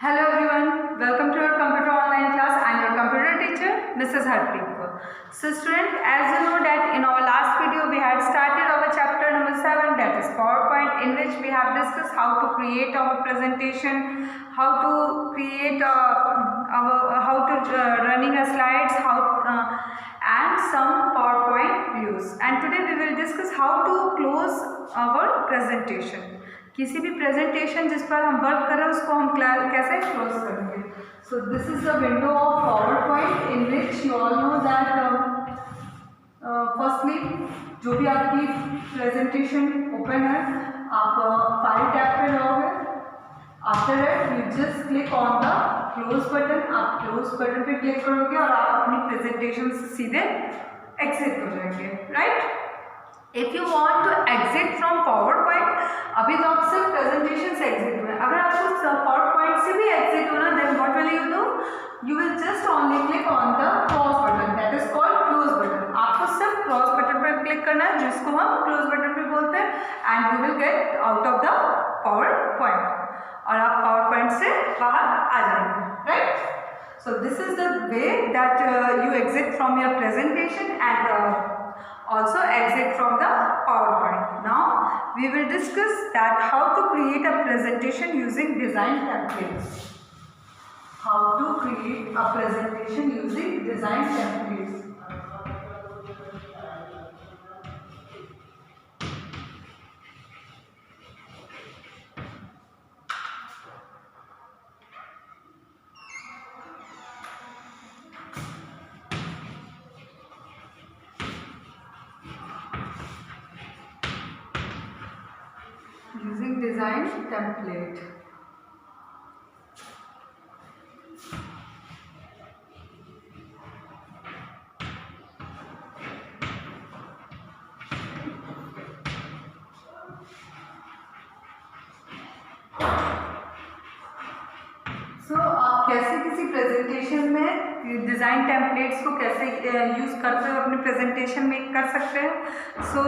Hello everyone, welcome to your computer online class. I am your computer teacher, Mrs. Harpreet Kaur. So student, as you know that in our last video we had started our chapter number 7, that is PowerPoint, in which we have discussed how to create our presentation, how to create running a slides, and some PowerPoint views. And today we will discuss how to close our presentation. किसी भी presentation जिस पर हम work करें उसको हम कैसे close करेंगे. So this is the window of PowerPoint in which you all know that firstly जो भी आपकी प्रेजेंटेशन ओपन है आप फाइल टैब पे जाओगे. After that you just click on the close button. आप क्लोज बटन पे क्लिक करोगे और आप अपनी प्रेजेंटेशन से सीधे एग्जिट हो जाएंगे. Right. If you want to exit from PowerPoint, अभी तो आप सिर्फ प्रेजेंटेशन से एग्जिट हुए. अगर आपको PowerPoint से भी एग्जिट होना, then what will you do? You will just only click on the close button, that is called close button. आपको सिर्फ क्लोज बटन पर क्लिक करना है, जिसको हम क्लोज बटन पे बोलते हैं, and you will get out of the PowerPoint और आप PowerPoint से बाहर आ जाएंगे. Right. So this is the way that you exit from your presentation and also exit from the PowerPoint. Now we will discuss that how to create a presentation using design templates. How to create a presentation using design templates. Using design template. So आप कैसे किसी presentation में design templates को कैसे use करते हो अपने presentation में कर सकते हैं. So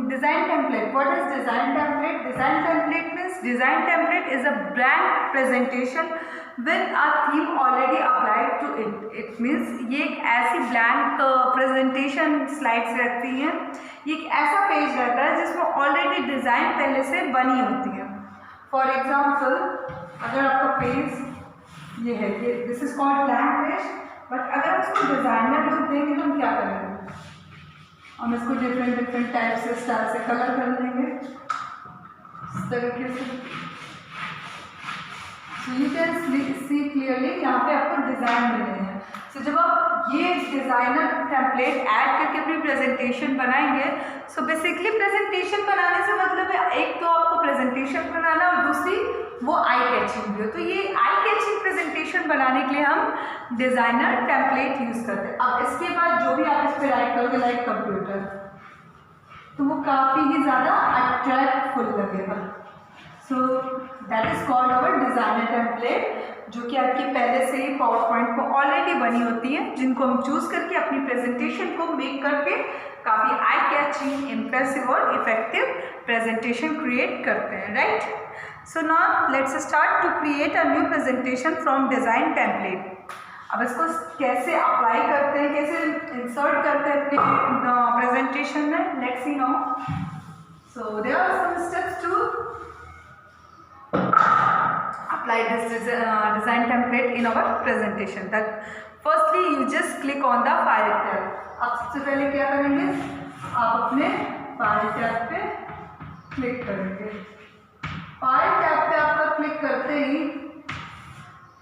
design template, what is design template? Design template means design template is a blank presentation with a theme already applied to it. It means ये एक ऐसी ब्लैंक प्रेजेंटेशन स्लाइड्स रहती हैं, ये एक ऐसा पेज रहता है जिसमें ऑलरेडी डिज़ाइन पहले से बनी होती है. फॉर एग्जाम्पल, अगर आपका पेज ये है, ये this is called blank page, but अगर उसको डिज़ाइनर लुक देंगे तो हम क्या करेंगे? हम इसको डिफरेंट टाइप से स्टाइल से कलर कर देंगे इस तरीके से. So you can see clearly यहाँ पे आपको डिज़ाइन मिले हैं. सो जब आप ये डिज़ाइनर टेम्पलेट ऐड करके अपनी प्रेजेंटेशन बनाएंगे, सो बेसिकली प्रेजेंटेशन बनाने से मतलब है एक तो आपको प्रेजेंटेशन बनाना और दूसरी वो आई कैचिंग भी हो. तो ये आई कैचिंग प्रेजेंटेशन बनाने के लिए हम डिज़ाइनर टेम्पलेट यूज़ करते हैं. अब इसके बाद जो भी आप इस पर राइट करोगे लाइक कंप्यूटर, तो वो काफ़ी ही ज़्यादा अट्रैक्टफुल लगेगा. So that is called our designer template, जो कि आपकी पहले से ही PowerPoint को ऑलरेडी बनी होती है, जिनको हम चूज़ करके अपनी प्रेजेंटेशन को मेक करके काफ़ी आई कैचिंग, इम्प्रेसिव और इफेक्टिव प्रेजेंटेशन क्रिएट करते हैं. Right. So now let's start to create a new presentation from design template. अब इसको कैसे अप्लाई करते हैं, कैसे इंसर्ट करते हैं अपने प्रेजेंटेशन में, let's see now. So there are some steps to apply this design template in our presentation. That firstly you just click on the file tab. अब सबसे पहले क्या करेंगे, आप अपने फाइल टैब पे क्लिक करेंगे. फाइल टैब पे आपका क्लिक करते ही,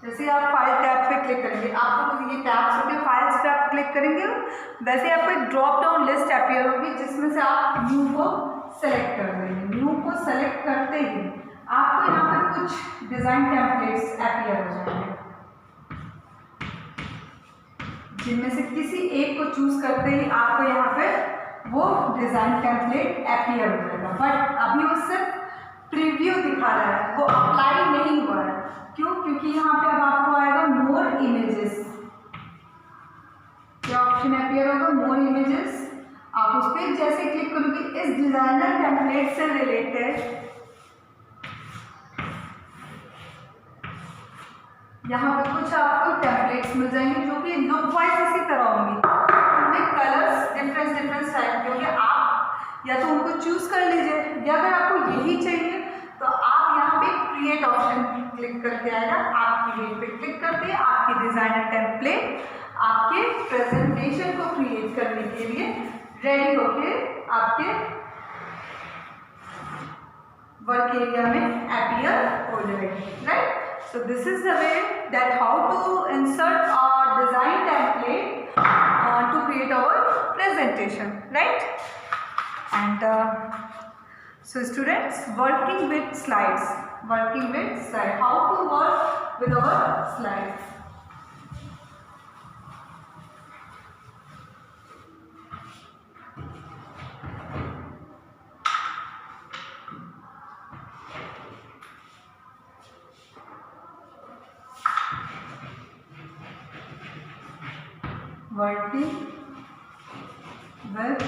जैसे आप फाइल टैब पे क्लिक करेंगे, आपको ये टैब्स होते हैं, फाइल्स पे आप क्लिक करेंगे, वैसे आपको एक ड्रॉप डाउन लिस्ट अपीयर होगी जिसमें से आप न्यू को सेलेक्ट कर देंगे. न्यू को सेलेक्ट करते ही आपको यहाँ पर कुछ डिज़ाइन टेम्पलेट्स अपीयर हो जाएंगे, जिनमें से किसी एक को चूज करते ही आपको यहाँ पे वो डिज़ाइन टेम्पलेट अपीयर हो जाएगा. बट अभी वो सिर्फ प्रीव्यू दिखा रहा है, वो अप्लाई नहीं हुआ है. क्यों? क्योंकि यहाँ पे अब आपको आएगा मोर इमेजेस. क्या ऑप्शन अपीयर होगा? More images. आप उस पर जैसे क्लिक करोगे, इस डिज़ाइनर टेम्पलेट से रिलेटेड यहाँ पे कुछ आपको टेम्पलेट्स मिल जाएंगे जो कि लुक वाइज इसी तरह होंगी, उनमें कलर्स डिफरेंट टाइप के होंगे। आप या तो उनको चूज कर लीजिए, या अगर आपको यही चाहिए तो आप यहाँ पे क्रिएट ऑप्शन क्लिक करके आएगा, आप क्रिएट पे क्लिक करते हैं, आपकी डिजाइनर टेम्पलेट आपके प्रेजेंटेशन को क्रिएट करने के लिए रेडी होके आपके वर्क एरिया में अपीयर हो जाएगी, right. So this is the way that how to insert our design template to create our presentation, right? And so students, working with slides, how to work with our slides. Working with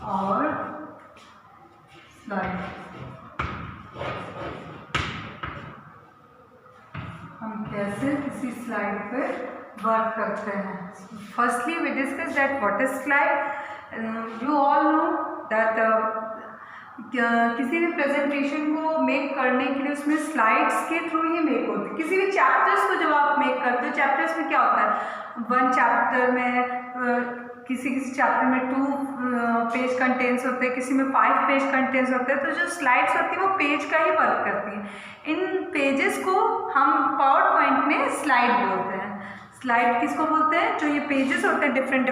our slide, हम कैसे किसी slide पे work करते हैं। Firstly we discuss that what is slide. You all know that किसी भी presentation को make करने के लिए उसमें स्लाइड्स के थ्रू ही मेक होती है। किसी भी चैप्टर्स को जब आप मेक करते हो, चैप्टर्स में क्या होता है, वन चैप्टर में किसी चैप्टर में 2 पेज कंटेंट्स होते हैं, किसी में 5 पेज कंटेंट्स होते हैं। तो जो स्लाइड्स होती है वो पेज का ही वर्क करती है। इन पेजेस को हम पावर पॉइंट में स्लाइड बोलते हैं। स्लाइड किसको बोलते हैं? जो ये पेजेस होते हैं डिफरेंट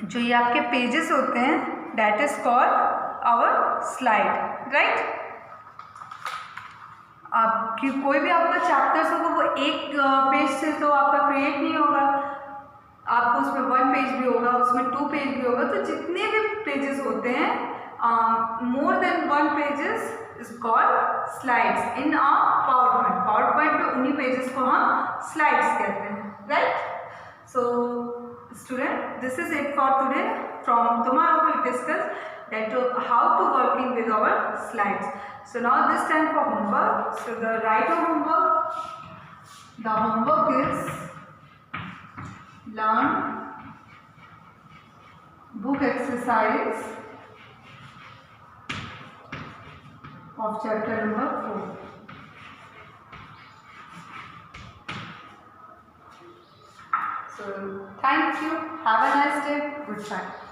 जो ये आपके पेजेस होते हैं, that is called our slide, right. आपकी कोई भी आपका चैप्टर्स होगा वो एक पेज से तो आपका क्रिएट नहीं होगा, आपको उसमें 1 पेज भी होगा, उसमें 2 पेज भी होगा। तो जितने भी पेजेस होते हैं, more than 1 pages is called slides in a power point पे उन्हीं पेजेस को हम स्लाइड्स कहते हैं, right. So student, this is it for today. From tomorrow we will discuss that how to working with our slides. So now this time for homework. So the writer homework, the homework is learn book exercise of chapter number 4. So thank you. Have a nice day. Goodbye.